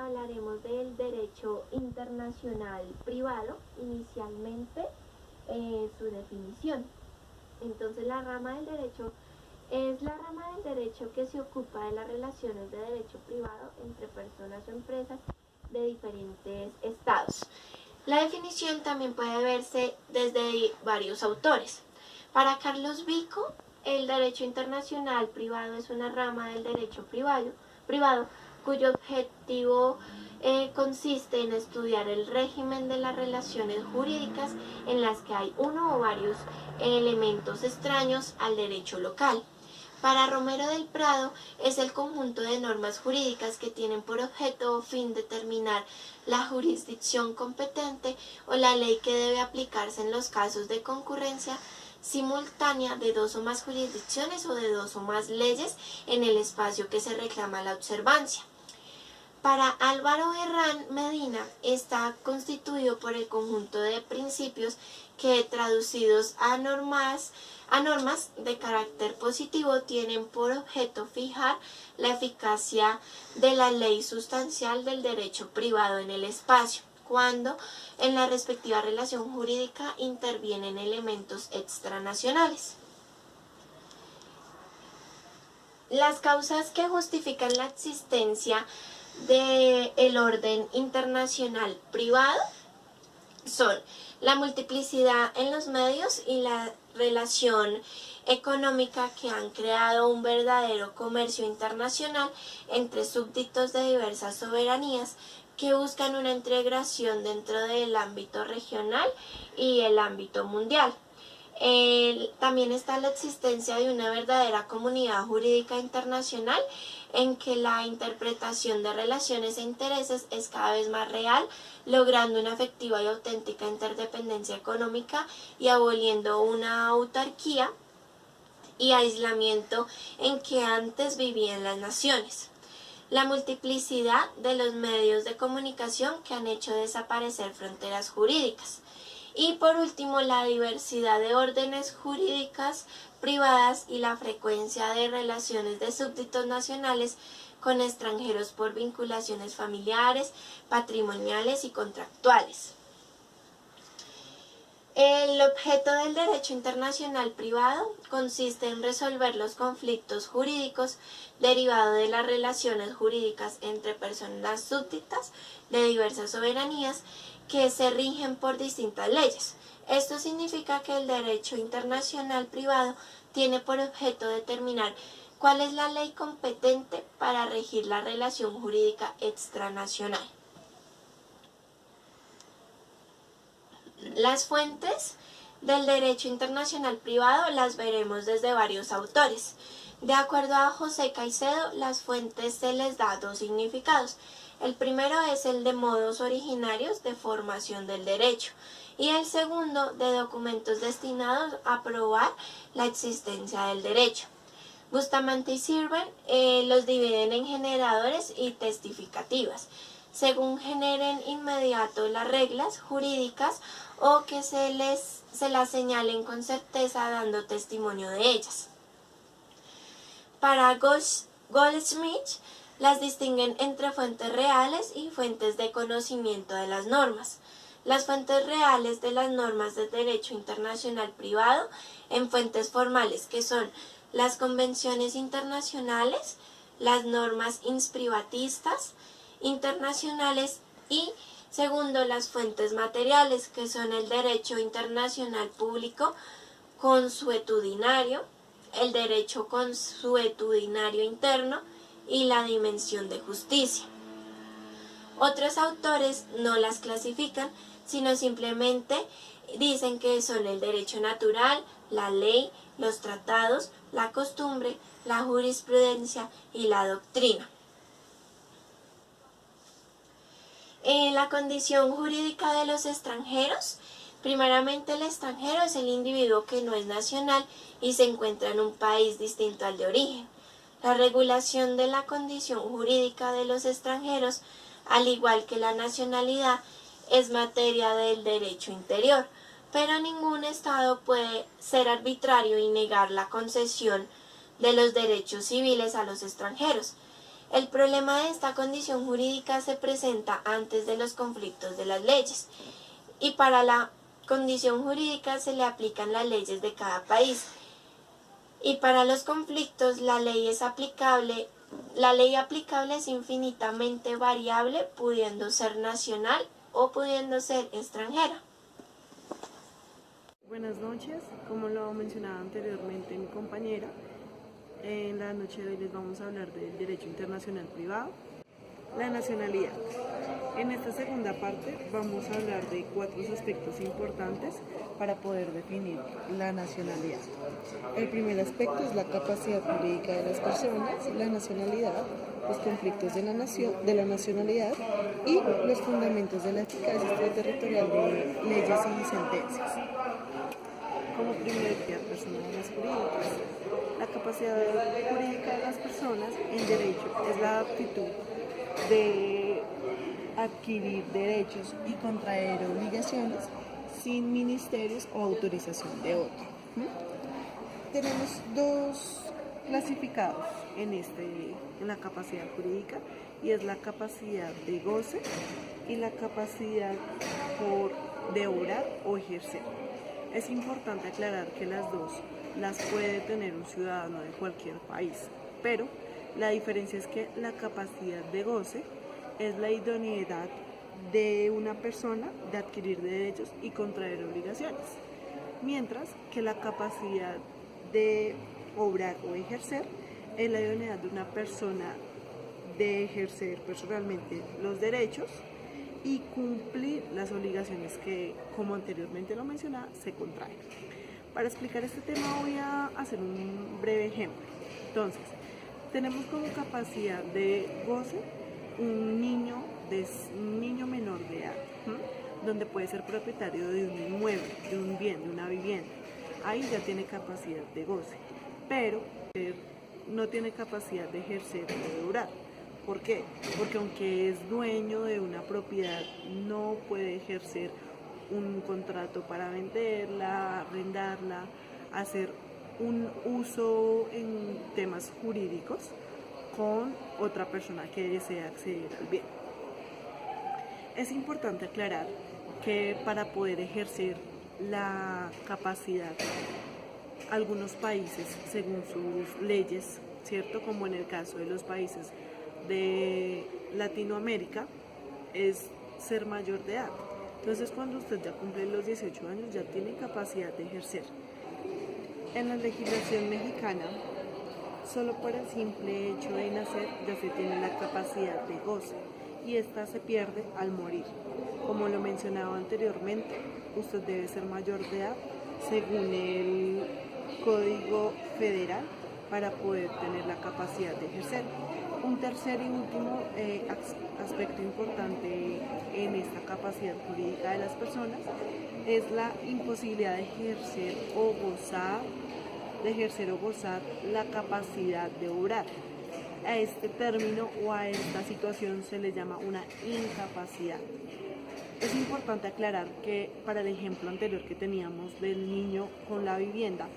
hablaremos del derecho internacional privado, inicialmente su definición. Entonces la rama del derecho es la rama del derecho que se ocupa de las relaciones de derecho privado entre personas o empresas de diferentes estados. La definición también puede verse desde varios autores. Para Carlos Vico, el derecho internacional privado es una rama del derecho privado cuyo objetivo consiste en estudiar el régimen de las relaciones jurídicas en las que hay uno o varios elementos extraños al derecho local. Para Romero del Prado es el conjunto de normas jurídicas que tienen por objeto o fin determinar la jurisdicción competente o la ley que debe aplicarse en los casos de concurrencia simultánea de dos o más jurisdicciones o de dos o más leyes en el espacio que se reclama la observancia. Para Álvaro Herrán Medina está constituido por el conjunto de principios que, traducidos a normas de carácter positivo, tienen por objeto fijar la eficacia de la ley sustancial del derecho privado en el espacio, cuando en la respectiva relación jurídica intervienen elementos extranacionales. Las causas que justifican la existencia del orden internacional privado son la multiplicidad en los medios y la relación económica que han creado un verdadero comercio internacional entre súbditos de diversas soberanías que buscan una integración dentro del ámbito regional y el ámbito mundial. También está la existencia de una verdadera comunidad jurídica internacional en que la interpretación de relaciones e intereses es cada vez más real, logrando una efectiva y auténtica interdependencia económica y aboliendo una autarquía y aislamiento en que antes vivían las naciones. La multiplicidad de los medios de comunicación que han hecho desaparecer fronteras jurídicas. Y por último, la diversidad de órdenes jurídicas privadas y la frecuencia de relaciones de súbditos nacionales con extranjeros por vinculaciones familiares, patrimoniales y contractuales. El objeto del derecho internacional privado consiste en resolver los conflictos jurídicos derivados de las relaciones jurídicas entre personas súbditas de diversas soberanías que se rigen por distintas leyes. Esto significa que el derecho internacional privado tiene por objeto determinar cuál es la ley competente para regir la relación jurídica extranacional. Las fuentes del derecho internacional privado las veremos desde varios autores. De acuerdo a José Caicedo, las fuentes se les da dos significados. El primero es el de modos originarios de formación del derecho y el segundo de documentos destinados a probar la existencia del derecho. Bustamante y Sirven los dividen en generadores y testificativas, según generen inmediato las reglas jurídicas o que se las señalen con certeza dando testimonio de ellas. Para Goldsmith las distinguen entre fuentes reales y fuentes de conocimiento de las normas. Las fuentes reales de las normas de derecho internacional privado en fuentes formales, que son las convenciones internacionales, las normas insprivatistas internacionales y, segundo, las fuentes materiales, que son el derecho internacional público consuetudinario, el derecho consuetudinario interno y la dimensión de justicia. Otros autores no las clasifican, sino simplemente dicen que son el derecho natural, la ley, los tratados, la costumbre, la jurisprudencia y la doctrina. En la condición jurídica de los extranjeros, primeramente el extranjero es el individuo que no es nacional y se encuentra en un país distinto al de origen. La regulación de la condición jurídica de los extranjeros, al igual que la nacionalidad, es materia del derecho interior, pero ningún Estado puede ser arbitrario y negar la concesión de los derechos civiles a los extranjeros. El problema de esta condición jurídica se presenta antes de los conflictos de las leyes y para la condición jurídica se le aplican las leyes de cada país y para los conflictos la ley aplicable es infinitamente variable, pudiendo ser nacional o pudiendo ser extranjera. Buenas noches, como lo mencionaba anteriormente mi compañera, en la noche de hoy les vamos a hablar del derecho internacional privado, la nacionalidad. En esta segunda parte vamos a hablar de 4 aspectos importantes para poder definir la nacionalidad. El primer aspecto es la capacidad jurídica de las personas, la nacionalidad, los conflictos de la nacionalidad y los fundamentos de la eficacia extraterritorial de leyes y sentencias. Como primer personas jurídicas. La capacidad jurídica de las personas en derecho es la aptitud de adquirir derechos y contraer obligaciones sin ministerios o autorización de otro. Tenemos 2 clasificados en la capacidad jurídica, y es la capacidad de goce y la capacidad de obrar o ejercer. Es importante aclarar que las dos las puede tener un ciudadano de cualquier país, pero la diferencia es que la capacidad de goce es la idoneidad de una persona de adquirir derechos y contraer obligaciones, mientras que la capacidad de obrar o ejercer es la idoneidad de una persona de ejercer personalmente los derechos y cumplir las obligaciones que, como anteriormente lo mencionaba, se contraen. Para explicar este tema voy a hacer un breve ejemplo. Entonces, tenemos como capacidad de goce un niño menor de edad, donde puede ser propietario de un inmueble, de un bien, de una vivienda. Ahí ya tiene capacidad de goce, pero no tiene capacidad de ejercer o de obrar. ¿Por qué? Porque aunque es dueño de una propiedad, no puede ejercer un contrato para venderla, arrendarla, hacer un uso en temas jurídicos con otra persona que desea acceder al bien. Es importante aclarar que para poder ejercer la capacidad, algunos países, según sus leyes, ¿cierto? Como en el caso de los países de Latinoamérica, es ser mayor de edad. Entonces, cuando usted ya cumple los 18 años, ya tiene capacidad de ejercer. En la legislación mexicana, solo por el simple hecho de nacer ya se tiene la capacidad de goce, y esta se pierde al morir. Como lo mencionaba anteriormente, usted debe ser mayor de edad según el Código Federal para poder tener la capacidad de ejercer. Un tercer y último aspecto importante en esta capacidad jurídica de las personas es la imposibilidad de ejercer o gozar la capacidad de obrar. A este término o a esta situación se le llama una incapacidad. Es importante aclarar que para el ejemplo anterior que teníamos del niño con la vivienda,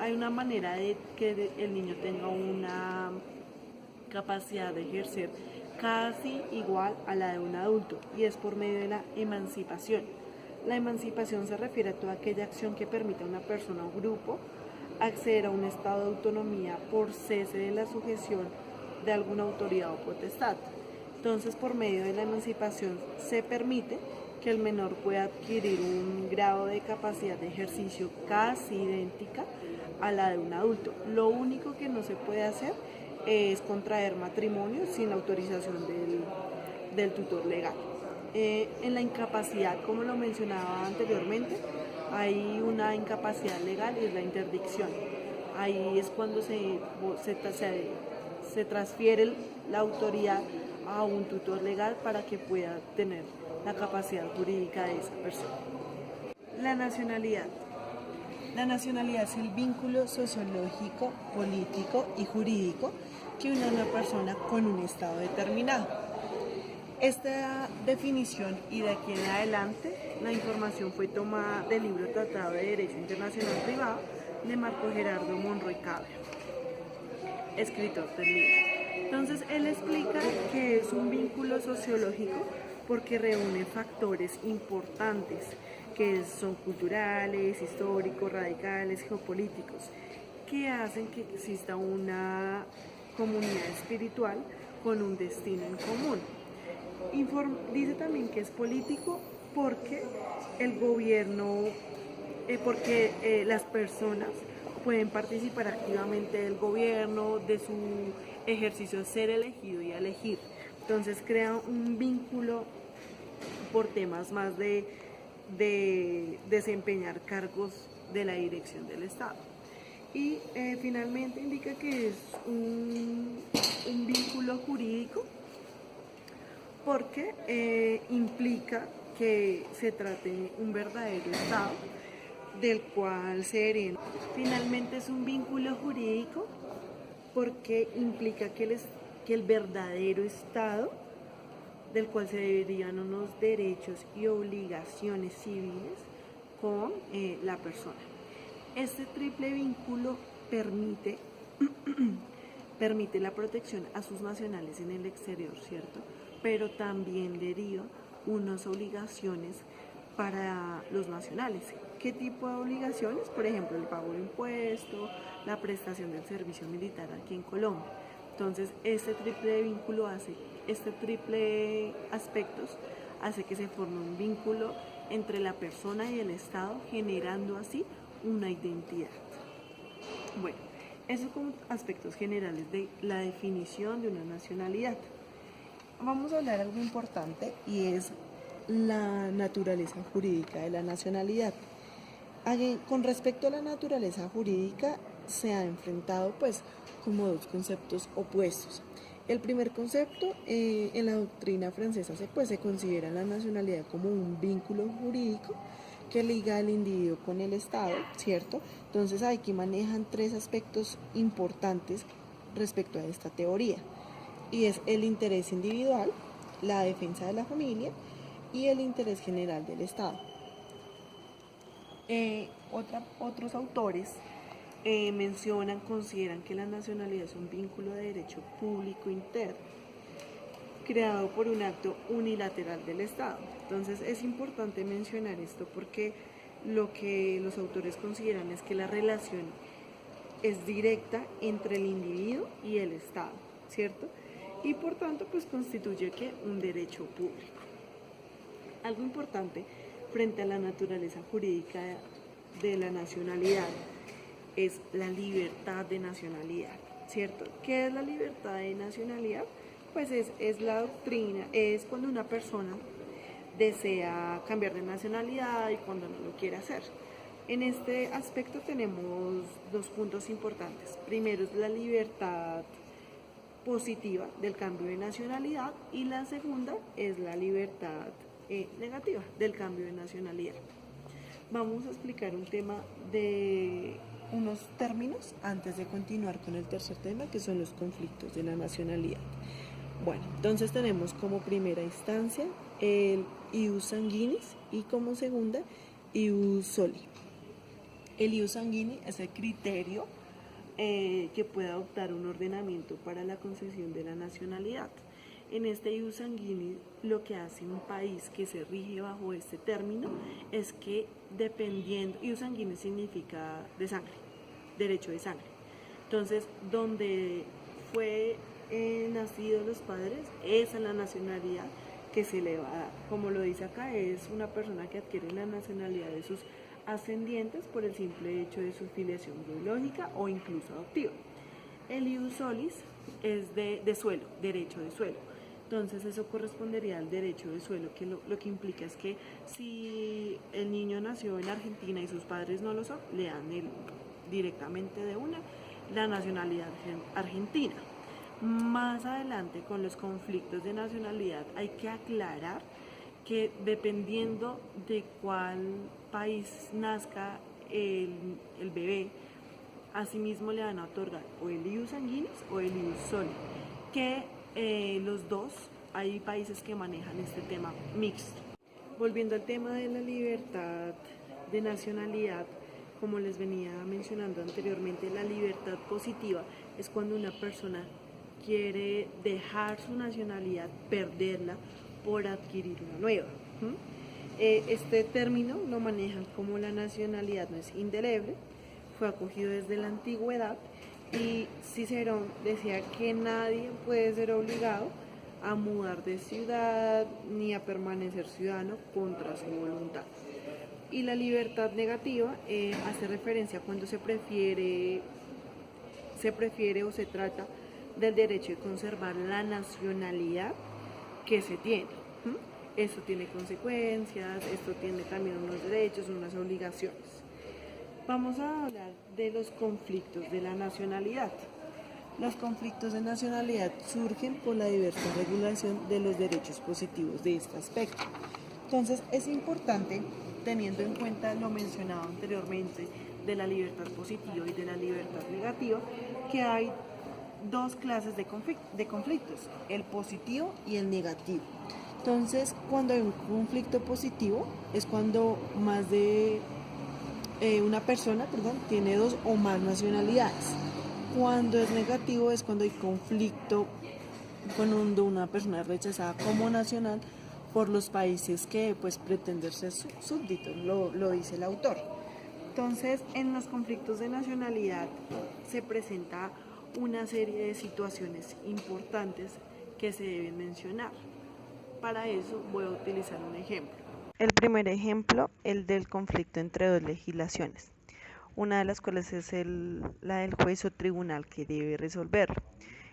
hay una manera de que el niño tenga una capacidad de ejercer casi igual a la de un adulto, y es por medio de la emancipación. La emancipación se refiere a toda aquella acción que permite a una persona o grupo acceder a un estado de autonomía por cese de la sujeción de alguna autoridad o potestad. Entonces, por medio de la emancipación se permite que el menor pueda adquirir un grado de capacidad de ejercicio casi idéntica a la de un adulto. Lo único que no se puede hacer es contraer matrimonio sin la autorización del tutor legal. En la incapacidad, como lo mencionaba anteriormente, hay una incapacidad legal y es la interdicción. Ahí es cuando se transfiere la autoridad a un tutor legal para que pueda tener la capacidad jurídica de esa persona. La nacionalidad. La nacionalidad es el vínculo sociológico, político y jurídico que une a una persona con un estado determinado. Esta definición y de aquí en adelante la información fue tomada del libro Tratado de Derecho Internacional Privado de Marco Gerardo Monroy Cabrera, escritor del libro. Entonces él explica que es un vínculo sociológico porque reúne factores importantes que son culturales, históricos, radicales, geopolíticos, que hacen que exista una comunidad espiritual con un destino en común. Dice también que es político porque el gobierno, las personas pueden participar activamente del gobierno, de su ejercicio de ser elegido y elegir. Entonces crea un vínculo por temas más de desempeñar cargos de la dirección del Estado. Y finalmente indica que es un vínculo jurídico porque implica que se trate un verdadero Estado del cual se hereda. Finalmente es un vínculo jurídico porque implica que el verdadero Estado del cual se derivan unos derechos y obligaciones civiles con la persona. Este triple vínculo permite la protección a sus nacionales en el exterior, ¿cierto? Pero también deriva unas obligaciones para los nacionales. ¿Qué tipo de obligaciones? Por ejemplo, el pago de impuestos, la prestación del servicio militar aquí en Colombia. Entonces, este triple vínculo aspectos hace que se forme un vínculo entre la persona y el Estado, generando así una identidad. Bueno, esos como aspectos generales de la definición de una nacionalidad. Vamos a hablar algo importante y es la naturaleza jurídica de la nacionalidad. Con respecto a la naturaleza jurídica se ha enfrentado pues como dos conceptos opuestos. El primer concepto, en la doctrina francesa se considera la nacionalidad como un vínculo jurídico que liga al individuo con el Estado, ¿cierto? Entonces aquí manejan tres aspectos importantes respecto a esta teoría, y es el interés individual, la defensa de la familia y el interés general del Estado. Otros autores consideran que la nacionalidad es un vínculo de derecho público interno creado por un acto unilateral del Estado. Entonces es importante mencionar esto porque lo que los autores consideran es que la relación es directa entre el individuo y el Estado, ¿cierto? Y por tanto pues constituye un derecho público. Algo importante frente a la naturaleza jurídica de la nacionalidad es la libertad de nacionalidad, ¿cierto? ¿Qué es la libertad de nacionalidad? Pues es la doctrina, es cuando una persona desea cambiar de nacionalidad y cuando no lo quiere hacer. En este aspecto tenemos dos puntos importantes. Primero es la libertad positiva del cambio de nacionalidad y la segunda es la libertad negativa del cambio de nacionalidad. Vamos a explicar un tema de unos términos antes de continuar con el tercer tema, que son los conflictos de la nacionalidad. Bueno, entonces tenemos como primera instancia el ius sanguinis y como segunda ius soli. El ius sanguinis es el criterio que puede adoptar un ordenamiento para la concesión de la nacionalidad. En este ius sanguinis, lo que hace un país que se rige bajo este término es que dependiendo, ius sanguinis significa de sangre, derecho de sangre. Entonces, donde fue nacidos los padres, esa es la nacionalidad que se le va a dar. Como lo dice acá, es una persona que adquiere la nacionalidad de sus ascendientes por el simple hecho de su filiación biológica o incluso adoptiva. El ius solis es de suelo, derecho de suelo. Entonces eso correspondería al derecho de suelo, que lo que implica es que si el niño nació en Argentina y sus padres no lo son, le dan directamente de una la nacionalidad argentina. Más adelante, con los conflictos de nacionalidad, hay que aclarar que dependiendo de cuál país nazca el bebé, asimismo le van a otorgar o el ius sanguinis o el ius soli, que los dos, hay países que manejan este tema mixto. Volviendo al tema de la libertad de nacionalidad, como les venía mencionando anteriormente, la libertad positiva es cuando una persona quiere dejar su nacionalidad, perderla por adquirir una nueva. Este término lo manejan como la nacionalidad no es indeleble, fue acogido desde la antigüedad y Cicerón decía que nadie puede ser obligado a mudar de ciudad ni a permanecer ciudadano contra su voluntad. Y la libertad negativa hace referencia cuando se prefiere o se trata del derecho de conservar la nacionalidad que se tiene. Esto tiene consecuencias, esto tiene también unos derechos, unas obligaciones. Vamos a hablar de los conflictos de la nacionalidad. Los conflictos de nacionalidad surgen por la diversa regulación de los derechos positivos de este aspecto. Entonces es importante, teniendo en cuenta lo mencionado anteriormente de la libertad positiva y de la libertad negativa, que hay dos clases de conflictos, el positivo y el negativo. Entonces, cuando hay un conflicto positivo es cuando más de una persona tiene dos o más nacionalidades. Cuando es negativo es cuando hay conflicto cuando una persona es rechazada como nacional por los países que pretenden ser súbditos, lo dice el autor. Entonces, en los conflictos de nacionalidad se presenta una serie de situaciones importantes que se deben mencionar. Para eso voy a utilizar un ejemplo. El primer ejemplo, el del conflicto entre dos legislaciones, una de las cuales es la del juez o tribunal que debe resolverlo.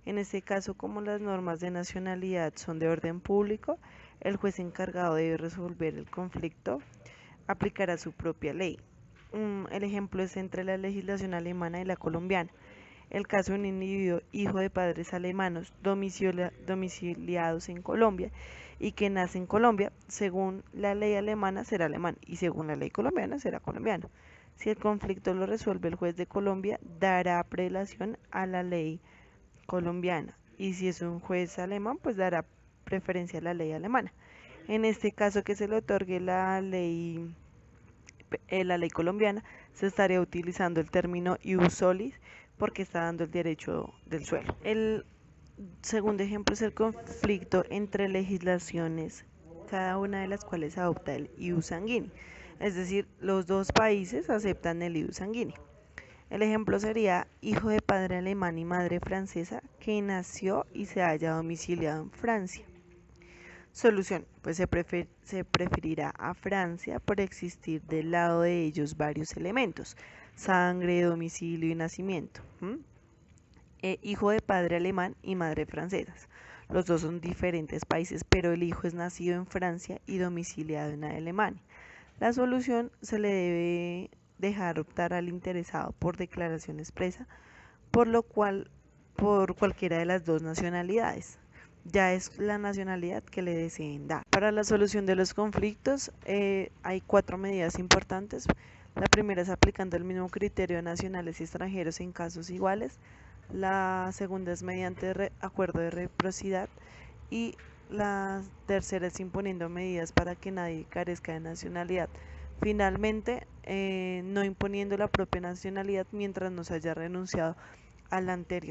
En este caso, como las normas de nacionalidad son de orden público, el juez encargado debe resolver el conflicto, aplicará su propia ley. El ejemplo es entre la legislación alemana y la colombiana. El caso de un individuo hijo de padres alemanes domiciliados en Colombia y que nace en Colombia, según la ley alemana será alemán y según la ley colombiana será colombiano. Si el conflicto lo resuelve el juez de Colombia, dará prelación a la ley colombiana, y si es un juez alemán, dará preferencia a la ley alemana. En este caso, que se le otorgue la ley colombiana, se estaría utilizando el término ius solis porque está dando el derecho del suelo. El segundo ejemplo es el conflicto entre legislaciones, cada una de las cuales adopta el ius sanguinis, es decir, los dos países aceptan el ius sanguinis. El ejemplo sería hijo de padre alemán y madre francesa que nació y se haya domiciliado en Francia. Solución, se preferirá a Francia por existir del lado de ellos varios elementos: sangre, domicilio y nacimiento. Hijo de padre alemán y madre francesas. Los dos son diferentes países, pero el hijo es nacido en Francia y domiciliado en Alemania. La solución se le debe dejar optar al interesado por declaración expresa, por cualquiera de las dos nacionalidades. Ya es la nacionalidad que le deseen dar. Para la solución de los conflictos hay 4 medidas importantes. La primera es aplicando el mismo criterio de nacionales y extranjeros en casos iguales. La segunda es mediante acuerdo de reciprocidad. Y la tercera es imponiendo medidas para que nadie carezca de nacionalidad. Finalmente, no imponiendo la propia nacionalidad mientras no se haya renunciado a la anterior.